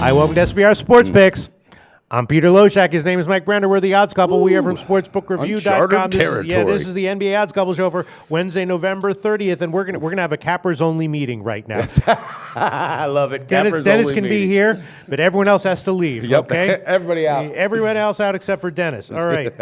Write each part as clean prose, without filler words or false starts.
Hi, welcome to SBR Sports Picks. I'm Peter Loshak. His name is Mike Brenner. We're the Odds Couple. We are from SportsbookReview.com. This is the NBA Odds Couple show for Wednesday, November 30th, and we're gonna have a cappers only meeting right now. I love it. Dennis can be here, but everyone else has to leave. Yep. Okay, Everybody out. Everyone else out except for Dennis. All right.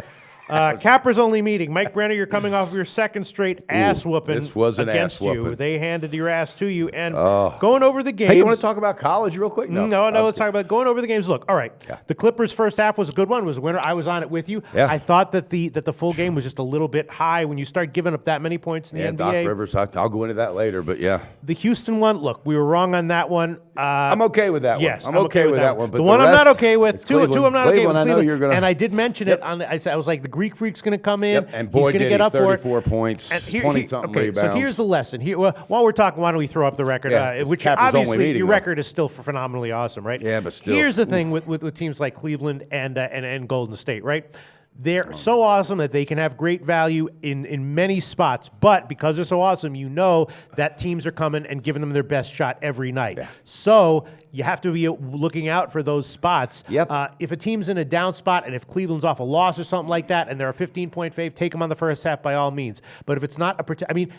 Cappers only meeting. Mike Brenner, you're coming off of your second straight ass whooping. This was an against ass whooping. you. They handed your ass to you, and going over the games. Hey, you want to talk about college real quick? No. Let's talk about going over the games. Look, all right. Yeah. The Clippers' first half was a good one. It was a winner. I was on it with you. Yeah. I thought that the full game was just a little bit high when you start giving up that many points in the NBA. Doc Rivers. I'll go into that later, but yeah. The Houston one. Look, we were wrong on that one. I'm okay with that one. Yes, I'm okay with that one. But the one I'm not okay with. Two I'm not okay with. I know you're gonna. And I did mention it on. I was like, the Greek Freak's going to come in. Yep. And boy, he's going to get up for it. 34 points, 20-something rebounds. So here's the lesson. Here, while we're talking, why don't we throw up the record? Which obviously your record is still phenomenally awesome, right? Yeah, but still. Here's the thing with teams like Cleveland and Golden State, right? They're so awesome that they can have great value in many spots, but because they're so awesome, you know that teams are coming and giving them their best shot every night. Yeah. So you have to be looking out for those spots. Yep. If a team's in a down spot and if Cleveland's off a loss or something like that and they're a 15-point fave, take them on the first half by all means. But if it's not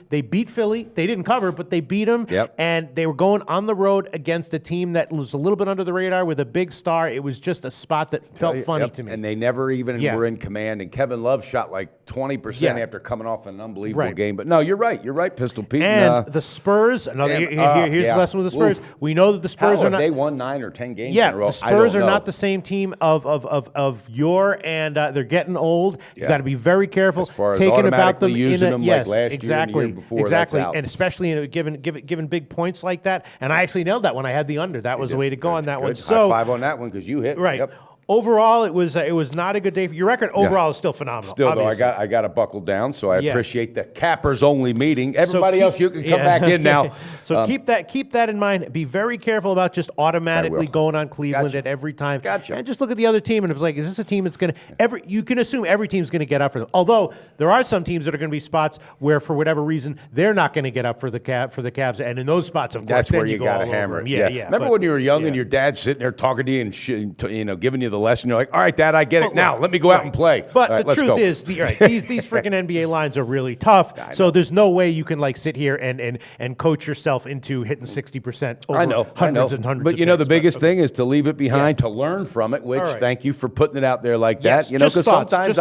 they beat Philly. They didn't cover, but they beat them. Yep. And they were going on the road against a team that was a little bit under the radar with a big star. It was just a spot that felt funny to me. And they never even were in command. And Kevin Love shot like 20% after coming off an unbelievable game. But no, you're right. You're right, Pistol Pete. And the Spurs. Here's the lesson with the Spurs. Oof. We know that the Spurs are not. They won 9 or 10 games in a row. The Spurs are not the same team of yore, and they're getting old. You got to be very careful. As far as taking about them using them yes, like last exactly, year and the year before. Exactly, that's out. and especially given big points like that. And I actually nailed that when I had the under. That was the way to go on that one. So high five on that one because you hit. Right. Yep. Overall, it was not a good day. Your record overall is still phenomenal. Still, though, I got to buckle down, so I appreciate the cappers only meeting. Everybody else, you can come back in now. So keep that in mind. Be very careful about just automatically going on Cleveland at every time. Gotcha. And just look at the other team, and it's like, is this a team that's going to you can assume every team's going to get up for them. Although there are some teams that are going to be spots where, for whatever reason, they're not going to get up for the Cavs, and in those spots, of course, that's where you got to hammer it. Yeah. Remember when you were young and your dad's sitting there talking to you and giving you the lesson? You're like, all right, Dad, I get it now. Let me go out and play. But the truth is, these freaking NBA lines are really tough. So there's no way you can sit here and coach yourself into hitting 60% over hundreds and hundreds. But you know, the biggest thing is to leave it behind, to learn from it. Which thank you for putting it out there like that. You know, because sometimes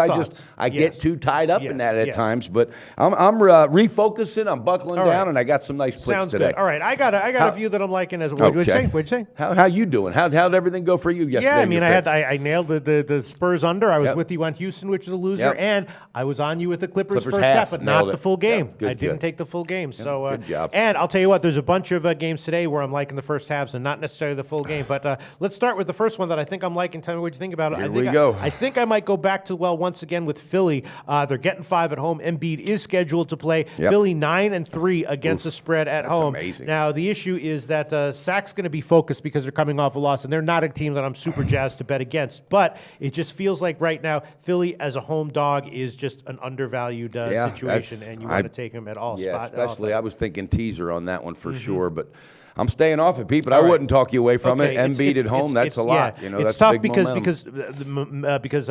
I get too tied up in that at times. But I'm refocusing. I'm buckling down, and I got some nice picks today. Good. All right, I got a few that I'm liking as well. What'd you say? How you doing? How'd everything go for you yesterday? Yeah, I mean, I nailed the Spurs under. I was with you on Houston, which is a loser, and I was on you with the Clippers first half, but not the full game. I didn't take the full game. So good job. And I'll tell you what, there's a bunch of games today where I'm liking the first halves and not necessarily the full game. But let's start with the first one that I think I'm liking. Tell me what you think about it. Here we go. I think I might go back to once again with Philly. They're getting 5 at home. Embiid is scheduled to play. Philly 9-3 against the spread at home. Amazing. Now the issue is that Sac's going to be focused because they're coming off a loss, and they're not a team that I'm super jazzed to bet against. But it just feels like right now Philly as a home dog is just an undervalued situation, and you want to take them at all spots. Yeah, especially I was thinking teaser on that one for sure, but I'm staying off it, Pete. But I wouldn't talk you away from it. Embiid at home, that's a lot. You know, it's that's tough big because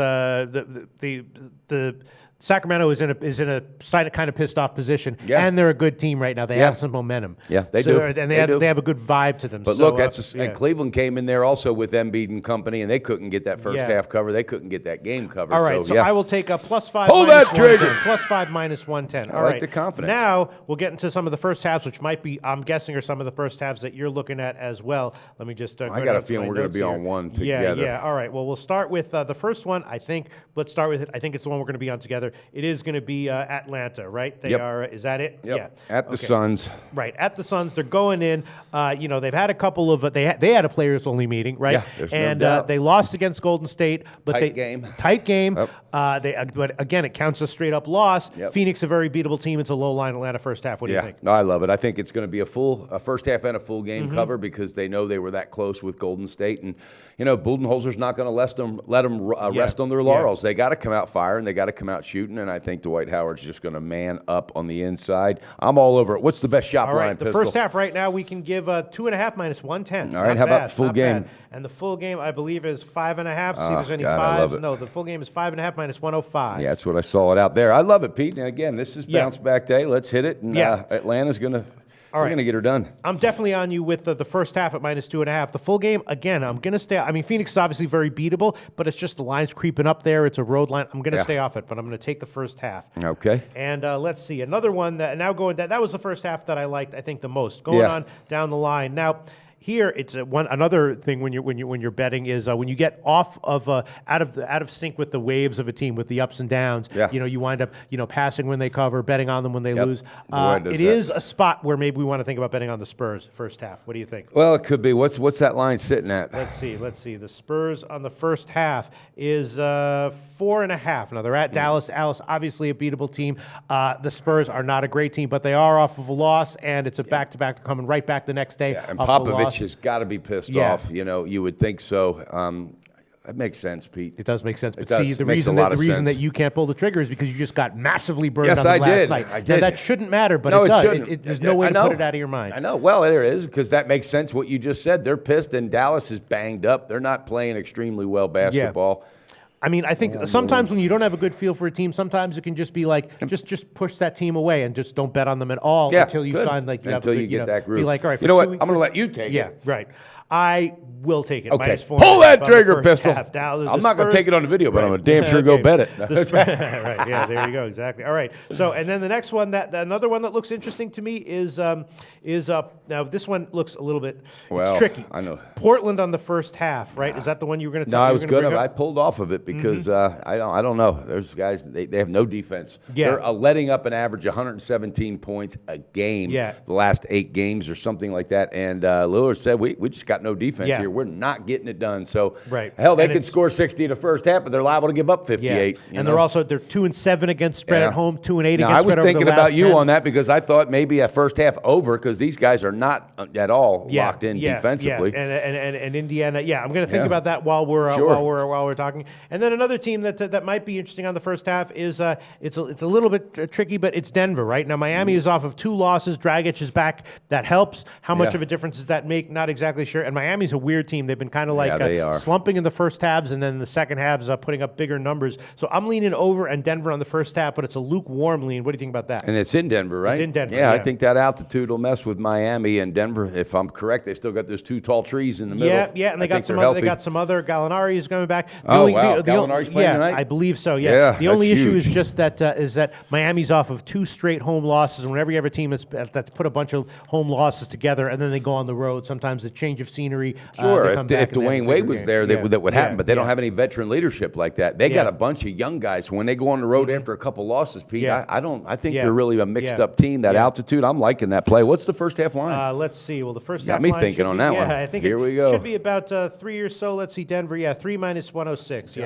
the Sacramento is in a kind of pissed off position, and they're a good team right now. They have some momentum. Yeah, they do, and they have a good vibe to them. But look, and Cleveland came in there also with Embiid and company, and they couldn't get that first half cover. They couldn't get that game cover. All right, so I will take a +5. Hold that trigger. +5 -110. I like the confidence. Now we'll get into some of the first halves, which might be, I'm guessing, are some of the first halves that you're looking at as well. Let me just. I got a feeling we're going to be on one together. Yeah. All right. Well, we'll start with the first one. Let's start with it. I think it's the one we're going to be on together. It is going to be Atlanta, right? They are. Is that it? Yep. Yeah. At the Suns. Right. At the Suns. They're going in. They've had a couple of. They had a players only meeting, right? Yeah. There's and no doubt. They lost against Golden State, but Tight game. Yep. But again, it counts as straight up loss. Yep. Phoenix, a very beatable team. It's a low line Atlanta first half. What do you think? No, I love it. I think it's going to be a first half and a full game cover because they know they were that close with Golden State, and Budenholzer's not going to let them rest on their laurels. They got to come out firing. They got to come out shooting. shooting, and I think Dwight Howard's just going to man up on the inside. I'm all over it. What's the best shop line, the Pistol? first half right now we can give 2.5 minus 110. All right, how about the full game? Bad. And the full game, I believe, is 5.5. See if there's any God, I love fives. it. No, the full game is 5.5 minus 105. Yeah, that's what I saw it out there. I love it, Pete. And again, this is bounce back day. Let's hit it. And Atlanta's going to. We're going to get her done. I'm definitely on you with the first half at minus 2.5. The full game, again, I'm going to stay. I mean, Phoenix is obviously very beatable, but it's just the line's creeping up there. It's a road line. I'm going to stay off it, but I'm going to take the first half. Okay. And let's see. Another one that was the first half that I liked, I think, the most. Going on down the line. Now, here, it's another thing when you're betting is when you get off of out of sync with the waves of a team, with the ups and downs. Yeah. You wind up passing when they cover, betting on them when they lose. It is a spot where maybe we want to think about betting on the Spurs first half. What do you think? Well, it could be. What's that line sitting at? Let's see. The Spurs on the first half is 4.5. Now they're at Dallas. Dallas, obviously a beatable team. The Spurs are not a great team, but they are off of a loss, and it's a back-to-back coming right back the next day. Yeah, and Popovich has got to be pissed off. You would think so. That makes sense, Pete. It does make sense. But does. see, the Makes reason a lot of that sense. you can't pull the trigger is because you just got massively burned Yes, on them I did. last night. I did. Now, that shouldn't matter, but No, it does. shouldn't. There's no way to put it out of your mind. I know. Well, there is, because that makes sense what you just said. They're pissed, and Dallas is banged up. They're not playing extremely well basketball. I mean, I think sometimes when you don't have a good feel for a team, sometimes it can just be like, just push that team away and just don't bet on them at all until you find like you until have a you good, get that groove. Be like, all right, you know what? I'm going to let you take it. Yeah, right. I will take it. Okay, -4 pull that trigger, Pistol. Dallas, I'm not going to take it on the video, but I'm going to damn sure go bet it. Right, yeah, there you go, exactly. All right, so and then the next one, another one that looks interesting to me is now this one looks a little bit it's tricky. I know. Portland on the first half, right? Is that the one you were going to? No, I was good. I pulled off of it because I don't know. Those guys they have no defense. Yeah. They're letting up an average 117 points a game. Yeah. The last 8 games or something like that. And Lillard said we just got no defense here. We're not getting it done. So hell, they could score 60 in the first half, but they're liable to give up 58. And they're 2-7 against spread at home, 2-8 against spread. I was thinking about you 10. on that because I thought maybe a first half over because these guys are not at all locked in defensively. And Indiana, I'm going to think about that while we're talking. And then another team that might be interesting on the first half is it's a little bit tricky, but it's Denver, right? Now Miami is off of 2 losses. Dragic is back. That helps. How much of a difference does that make? Not exactly sure. And Miami's a weird team. They've been kind of like slumping in the first halves, and then in the second halves putting up bigger numbers. So I'm leaning over and Denver on the first half, but it's a lukewarm lean. What do you think about that? And it's in Denver, right? It's in Denver. Yeah, I think that altitude will mess with Miami and Denver. If I'm correct, they still got those 2 tall trees in the middle. Yeah, and they got some other. Gallinari is coming back. Gallinari's playing tonight? I believe so. Yeah. The only issue is just that Miami's off of 2 straight home losses. And whenever you have a team that's put a bunch of home losses together, and then they go on the road, sometimes a change of scenery. Sure, if Dwayne Wade was there, that would happen. But they don't have any veteran leadership like that. They got a bunch of young guys. When they go on the road after a couple losses, Pete, I think they're really a mixed up team. That altitude, I'm liking that play. What's the first half line? Let's see. Well, the first got half me line thinking on that one. I think Here we go. Should be about 3 or so. Let's see, Denver. 3 minus 106.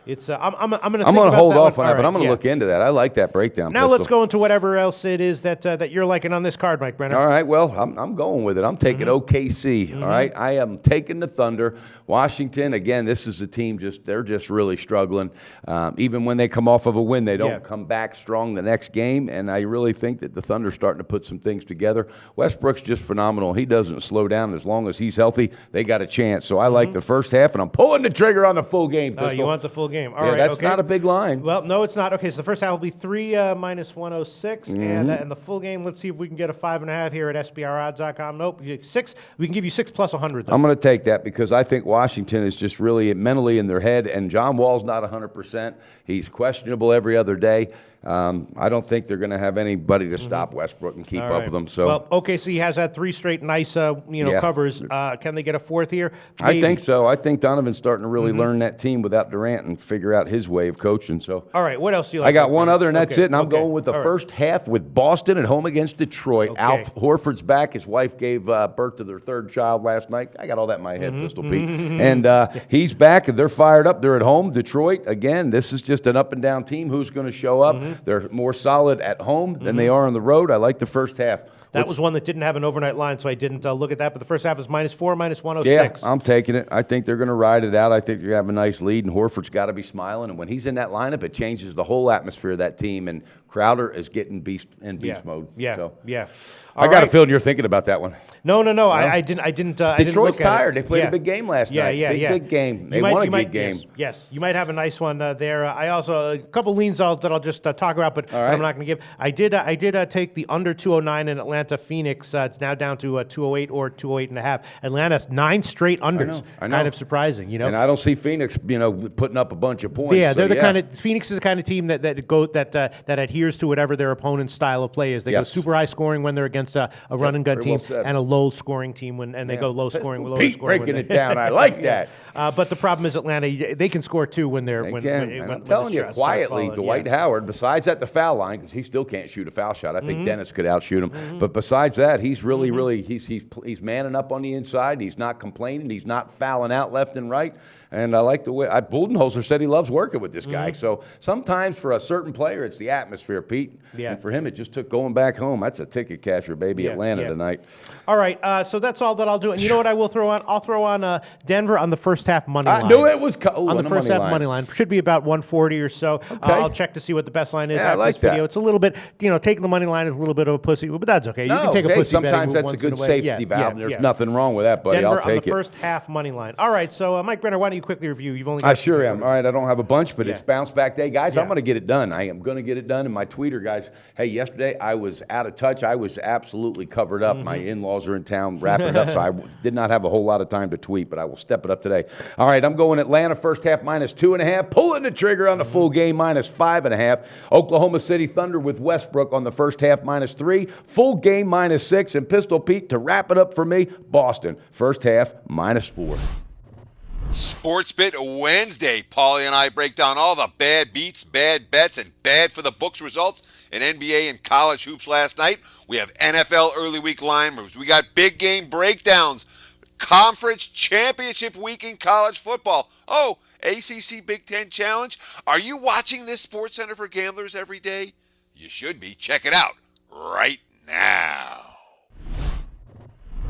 It's I'm going to hold off on that, but I'm going to look into that. I like that breakdown. Now let's go into whatever else it is that you're liking on this card, Mike Brenner. All right. Well, I'm going with it. I'm taking OKC. All right. I am taking the Thunder. Washington, again, this is a team they're just really struggling. Even when they come off of a win, they don't come back strong the next game. And I really think that the Thunder's starting to put some things together. Westbrook's just phenomenal. He doesn't slow down as long as he's healthy. They got a chance. So I like the first half, and I'm pulling the trigger on the full game. Oh, you want the full game? All right. That's not a big line. Well, no, it's not. Okay, so the first half will be 3 minus 106, and the full game. Let's see if we can get a 5.5 here at SBRodds.com. Nope, 6. We can give you 6 plus 100. Though. I'm going to take that because I think Washington is just really mentally in their head, and John Wall's not 100%. He's questionable every other day. I don't think they're going to have anybody to stop Westbrook and keep up with them. So, well, OKC has had 3 straight nice, covers. Can they get a 4th here? Maybe. I think so. I think Donovan's starting to really learn that team without Durant and figure out his way of coaching. So, all right, what else do you like? I got one other, and that's it. And I'm going with the first half with Boston at home against Detroit. Al Horford's back. His wife gave birth to their 3rd child last night. I got all that in my head, Pistol Pete. And he's back, and they're fired up. They're at home. Detroit, again, this is just an up-and-down team. Who's going to show up? They're more solid at home than they are on the road. I like the first half. That was one that didn't have an overnight line, so I didn't look at that. But the first half is -4, -106. Yeah, I'm taking it. I think they're going to ride it out. I think they're going to have a nice lead, and Horford's got to be smiling. And when he's in that lineup, it changes the whole atmosphere of that team. And Crowder is getting beast mode. Yeah, so. yeah. I got a feeling you're thinking about that one. No. I didn't. Detroit's tired. They played a big game last night. Big game. They won a big game. Yes, you might have a nice one there. I also a couple leans that I'll just talk about, but I'm not going to give. I did take the under 209 in Atlanta Phoenix. It's now down to 208 or 208.5. Atlanta 9 straight unders. I know. Kind of surprising, And I don't see Phoenix, putting up a bunch of points. Yeah, they're the kind of Phoenix is the kind of team that adheres to whatever their opponent's style of play is. They go super high scoring when they're against a run and gun team and a low scoring team they go low scoring. Pete breaking it down. I like that. But the problem is Atlanta. They can score too when they're. I'm telling you, quietly, Dwight Howard. Besides at the foul line, because he still can't shoot a foul shot. I think Dennis could outshoot him. But besides that, he's really he's manning up on the inside. He's not complaining. He's not fouling out left and right. And I like the way Budenholzer said he loves working with this guy. So sometimes for a certain player, it's the atmosphere, Pete. Yeah. And for him, it just took going back home. That's a ticket casher, baby. Atlanta tonight. All right. So that's all that I'll do. And you know what I will throw on? I'll throw on Denver on the first half money line. I knew it was on the first half money line. Should be about 140 or so. Okay. I'll check to see what the best line is after this video. It's a little bit, taking the money line is a little bit of a pussy, but that's okay. You can take a pussy sometimes that's a good safety valve. There's nothing wrong with that, buddy. Denver I'll take it. on the first half money line. All right. So Mike Brenner, why don't you quickly review? You've only got I sure am. All right, I don't have a bunch, but it's bounce back day. Guys, I'm going to get it done. I am going to get it done. And my tweeter, guys, hey, yesterday I was out of touch. I was absolutely covered up. My in-laws are in town wrapping it up, so I did not have a whole lot of time to tweet, but I will step it up today. All right, I'm going Atlanta first half -2.5, pulling the trigger on the full game -5.5. Oklahoma City Thunder with Westbrook on the first half -3, full game -6, and Pistol Pete to wrap it up for me, Boston first half -4. Sportsbit Wednesday. Paulie and I break down all the bad beats, bad bets, and bad for the books results in NBA and college hoops last night. We have NFL early week line moves. We got big game breakdowns. Conference championship week in college football. Oh, ACC Big Ten Challenge. Are you watching this Sports Center for Gamblers every day? You should be. Check it out right now.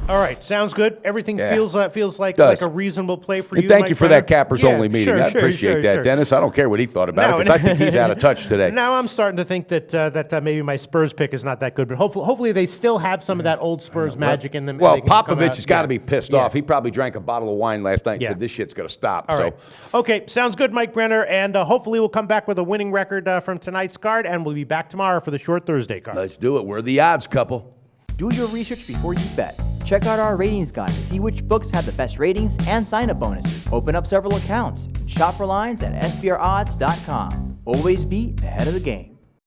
All right, sounds good. Everything feels like a reasonable play for you. And thank you for that Cappers only meeting. I appreciate that, Dennis. I don't care what he thought about it because I think he's out of touch today. Now I'm starting to think that maybe my Spurs pick is not that good, but hopefully they still have some of that old Spurs magic in them. Well, Popovich has got to be pissed off. He probably drank a bottle of wine last night and said this shit's going to stop. All right. Okay, sounds good, Mike Brenner, and hopefully we'll come back with a winning record from tonight's card, and we'll be back tomorrow for the short Thursday card. Let's do it. We're the odds couple. Do your research before you bet. Check out our ratings guide to see which books have the best ratings and sign-up bonuses. Open up several accounts. Shop for lines at sbrodds.com. Always be ahead of the game.